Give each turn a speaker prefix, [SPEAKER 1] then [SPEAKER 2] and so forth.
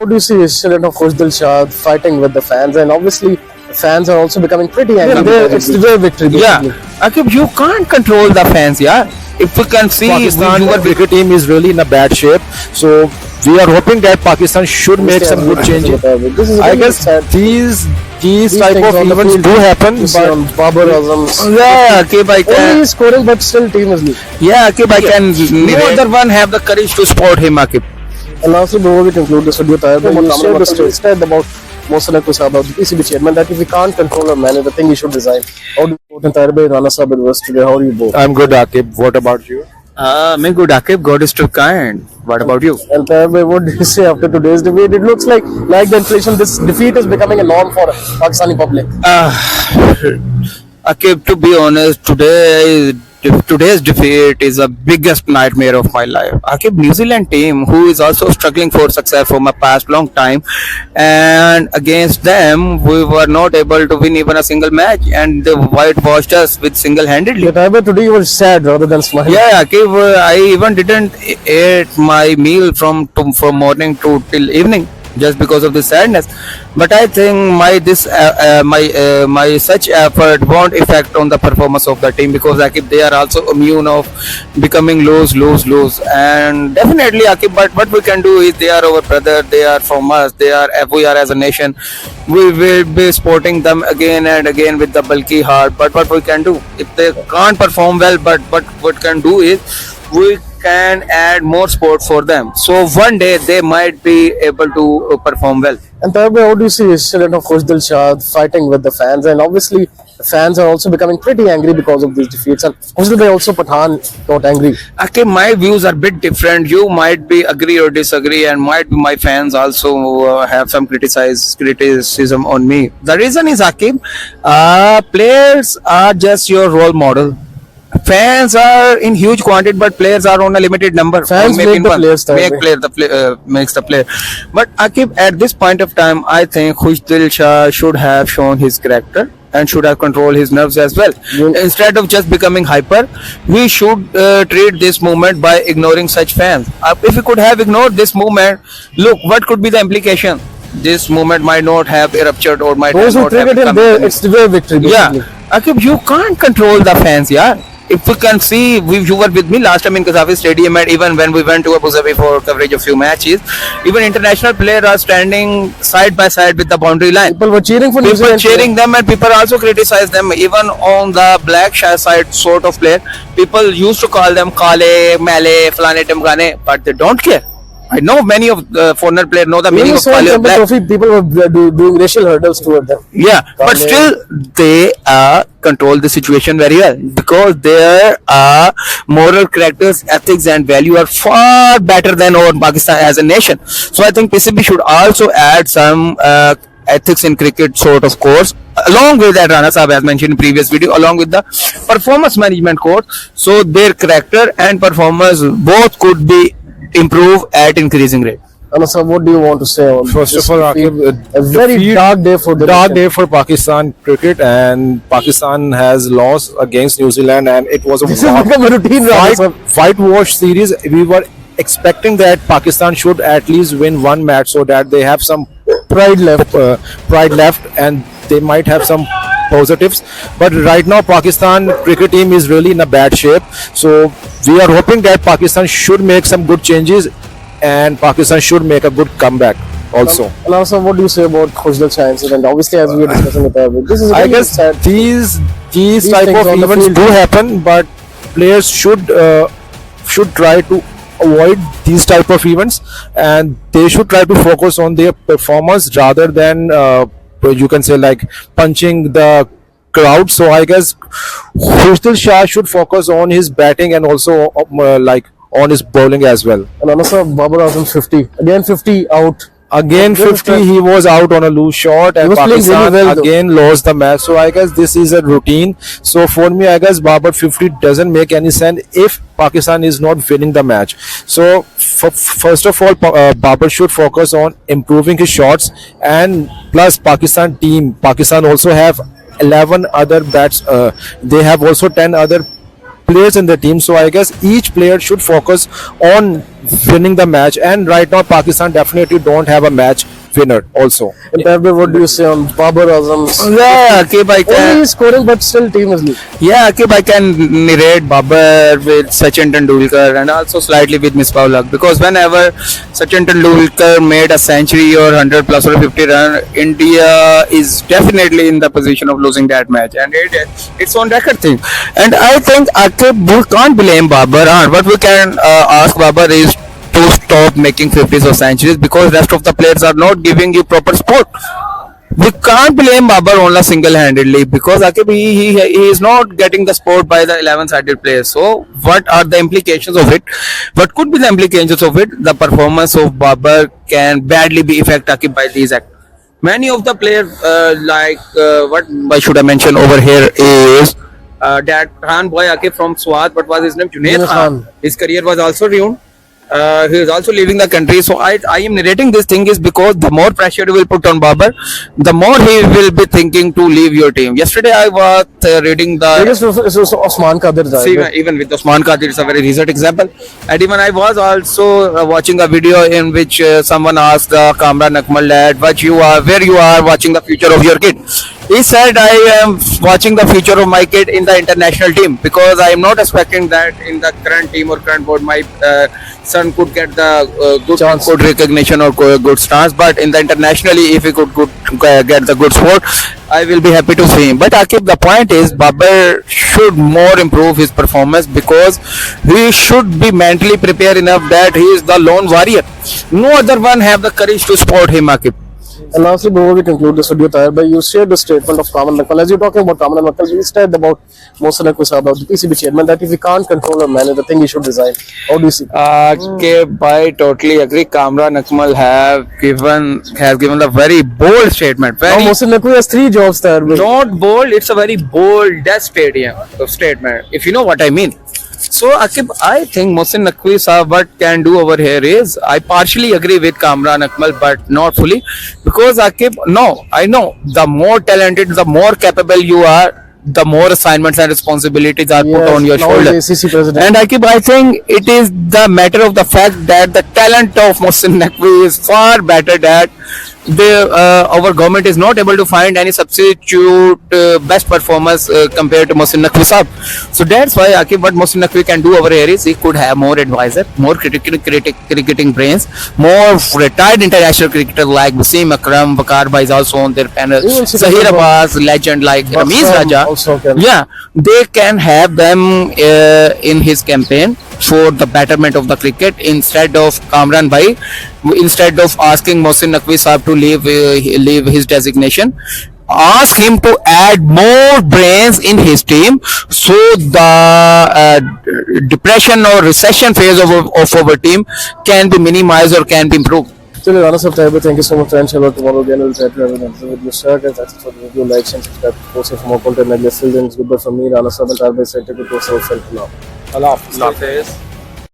[SPEAKER 1] How do you see incident of Khush Shah fighting with the fans, and obviously the fans are also becoming pretty angry. It's their victory, basically.
[SPEAKER 2] Yeah, Akib, you can't control the fans, yeah. If we can see,
[SPEAKER 3] Pakistan cricket team is really in a bad shape. So we are hoping that Pakistan should make some good changes.
[SPEAKER 1] This is
[SPEAKER 3] I
[SPEAKER 1] really
[SPEAKER 3] guess
[SPEAKER 1] sad.
[SPEAKER 3] these type
[SPEAKER 1] things
[SPEAKER 3] of
[SPEAKER 1] on the
[SPEAKER 3] events
[SPEAKER 1] field,
[SPEAKER 3] do happen,
[SPEAKER 1] you see
[SPEAKER 3] but
[SPEAKER 1] on Babar Azam's
[SPEAKER 2] yeah, Akib, I
[SPEAKER 1] only
[SPEAKER 2] can.
[SPEAKER 1] he's scoring, but still team is lead.
[SPEAKER 2] Yeah, Akib, I can. No other one have the courage to support him, Akib.
[SPEAKER 1] And lastly, before we conclude this video, you shared the statement about Mohsen Kusaba, the PCB chairman, that if we can't control a manager, the thing he should resign. How do you vote in Rana Sahib advice today? How do you vote?
[SPEAKER 3] I'm good, Akib. What about you?
[SPEAKER 2] Me good, Akib. God is too kind. What about you?
[SPEAKER 1] And what do you say after today's defeat? It looks like the inflation, this defeat is becoming a norm for Pakistani public.
[SPEAKER 2] Akib, to be honest, today's defeat is the biggest nightmare of my life. Akib, New Zealand team, who is also struggling for success from a past long time, and against them, we were not able to win even a single match, and they whitewashed us with single-handedly.
[SPEAKER 1] But today you were sad rather than smiling.
[SPEAKER 2] Yeah, Akib, I even didn't eat my meal from morning to till evening just because of the sadness. But I think my such effort won't affect on the performance of the team, because Akib, they are also immune of becoming lose. And definitely, Akib, but what we can do is, they are our brother, they are from us, we are as a nation, we will be supporting them again and again with the bulky heart. But what we can do, if they can't perform well, but what we can do is, we can add more support for them, so one day they might be able to perform well.
[SPEAKER 1] And how do you see incident of Khush Shah fighting with the fans, and obviously the fans are also becoming pretty angry because of these defeats, and Khush also Pathan got angry.
[SPEAKER 2] Okay, my views are a bit different. You might be agree or disagree, and might be my fans also have some criticism on me. The reason is, Akib, players are just your role model. Fans are in huge quantity, but players are on a limited number.
[SPEAKER 1] Fans make the players,
[SPEAKER 2] makes the player. But Akib, at this point of time, I think Khush Shah should have shown his character and should have controlled his nerves as well. Instead of just becoming hyper, we should treat this movement by ignoring such fans. If we could have ignored this movement, look, what could be the implication? This movement might not have erupted, or might
[SPEAKER 1] Those
[SPEAKER 2] not
[SPEAKER 1] who
[SPEAKER 2] have
[SPEAKER 1] triggered him, it's their victory, basically.
[SPEAKER 2] Yeah, Akib, you can't control the fans, yeah. If we can see, you were with me last time in Qazafi Stadium, and even when we went to Abu Dhabi for coverage of few matches, even international players are standing side by side with the boundary line.
[SPEAKER 1] People were cheering for New
[SPEAKER 2] People
[SPEAKER 1] Zealand.
[SPEAKER 2] cheering them, and people also criticize them. Even on the black side sort of player, people used to call them Kale, Male, Flane, Timgane, but they don't care. I know many of the foreigner players know the meaning of Kale black.
[SPEAKER 1] Trophy, people were doing racial hurdles toward them.
[SPEAKER 2] Yeah, but still they control the situation very well, because their moral characters, ethics and value are far better than our Pakistan as a nation. So I think PCB should also add some ethics in cricket sort of course, along with that Rana Sahib has mentioned in previous video, along with the performance management course, so their character and performance both could be improve at increasing rate.
[SPEAKER 1] Anasa, what do you want to say on
[SPEAKER 3] First
[SPEAKER 1] this
[SPEAKER 3] of all,
[SPEAKER 1] defeat?
[SPEAKER 3] Akib,
[SPEAKER 1] A very dark day for the nation.
[SPEAKER 3] Pakistan cricket, and Pakistan has lost against New Zealand, and it was a
[SPEAKER 1] This has become a routine, Anasa.
[SPEAKER 3] whitewash series. We were expecting that Pakistan should at least win one match, so that they have some pride left, and they might have some positives. But right now Pakistan cricket team is really in a bad shape, so we are hoping that Pakistan should make some good changes, and Pakistan should make a good comeback also.
[SPEAKER 1] Anasa, what do you say about Khush Shah incident? Obviously, as we were discussing with Arabic, this is
[SPEAKER 3] I
[SPEAKER 1] really
[SPEAKER 3] guess
[SPEAKER 1] sad.
[SPEAKER 3] these type
[SPEAKER 1] things
[SPEAKER 3] of
[SPEAKER 1] on the
[SPEAKER 3] events
[SPEAKER 1] field.
[SPEAKER 3] do happen, but players should try to avoid these type of events, and they should try to focus on their performance rather than you can say like punching the crowd. So I guess Khush Shah should focus on his batting and also like on his bowling as well.
[SPEAKER 1] And Anasa, Babar Azam 50. Again 50 out.
[SPEAKER 3] Again 50, he was out on a loose shot, and
[SPEAKER 1] was playing
[SPEAKER 3] Pakistan
[SPEAKER 1] really well, though.
[SPEAKER 3] again lost the match. So I guess this is a routine. So for me, I guess Babar 50 doesn't make any sense if Pakistan is not winning the match. So first of all, Babar should focus on improving his shots, and plus Pakistan also have 11 other bats. They have also 10 other players in the team. So I guess each player should focus on winning the match. And right now, Pakistan definitely don't have a match winner also.
[SPEAKER 1] In Taipei, what do you say on Babar Azam's?
[SPEAKER 2] Yeah, Akib, I
[SPEAKER 1] Only
[SPEAKER 2] can.
[SPEAKER 1] he's scoring, but still team is lead.
[SPEAKER 2] Yeah, Akib, I can narrate Babar with Sachin Tendulkar and also slightly with Misbah Ulhaq, because whenever Sachin Tendulkar made a century or 100 plus or 50 run, India is definitely in the position of losing that match, and it's on record thing. And I think Akib, we can't blame Babar. What we can ask Babar is to stop making 50s or centuries, because rest of the players are not giving you proper support. We can't blame Babar only single-handedly, because Akib, he is not getting the support by the 11-sided players. So what are the implications of it? What could be the implications of it? The performance of Babar can badly be affected Akib by these acts. Many of the players what should I mention over here is that Khan boy Akib from Swat, what was his name? Junaid Khan. His career was also ruined. He is also leaving the country. So I am narrating this thing is because the more pressure you will put on Babar, the more he will be thinking to leave your team. Yesterday I was reading the.
[SPEAKER 1] Biggest is Osman Qadir.
[SPEAKER 2] See, even with Osman Qadir, it's a very recent example. And even I was also watching a video in which someone asked Kamran Akmal that where you are watching the future of your kid. He said, I am watching the future of my kid in the international team, because I am not expecting that in the current team or current board my son could get the good recognition or good stance. But in the internationally, if he could get the good sport, I will be happy to see him. But Akib, the point is, Babar should more improve his performance, because he should be mentally prepared enough that he is the lone warrior. No other one have the courage to support him, Akib.
[SPEAKER 1] And lastly, before we conclude this video, Tahir bhai, you shared the statement of Kamran Akmal. As you're talking about Kamran Akmal, you said about Mohsin Naqvi Sahab, the PCB chairman, that if he can't control a man, the thing he should resign. How do you see?
[SPEAKER 2] I totally agree. Kamran Akmal has given a very bold statement.
[SPEAKER 1] Now, Mohsin Naqvi has 3 jobs, Tahir bhai.
[SPEAKER 2] Not bold, it's a very bold statement, if you know what I mean. So Akib, I think Mohsin Naqvi Sahab what can do over here is, I partially agree with Kamran Akmal, but not fully, because Akib, no, I know the more talented, the more capable you are, the more assignments and responsibilities are put on your shoulder.
[SPEAKER 1] ACC president.
[SPEAKER 2] And Akib, I think it is the matter of the fact that the talent of Mohsin Naqvi is far better that our government is not able to find any substitute best performance compared to Mohsin Naqvi Sahab. So that's why Akib, what Mohsin Naqvi can do over here is he could have more advisor, more cricketing brains, more retired international cricketer like Wasim Akram, Waqar Bhai is also on their panel, Zahir Abbas, legend like Ramiz Raja. Yeah, they can have them in his campaign for the betterment of the cricket, instead of Kamran Bhai, instead of asking Mohsin Naqvi Sahab to leave his designation, ask him to add more brains in his team, so the depression or recession phase of our team can be minimized or can be improved.
[SPEAKER 1] Chalo, Rana Sahab, Tahir bhai, thank you so much. And inshallah, tomorrow again we'll try to have an interview with you, sir. Guys, that's it for the video. Like and subscribe to post for more content like this. Till then, it's goodbye from me, Rana Sahab, and Tahir bhai said take it to yourself now.
[SPEAKER 2] Allah Hafiz.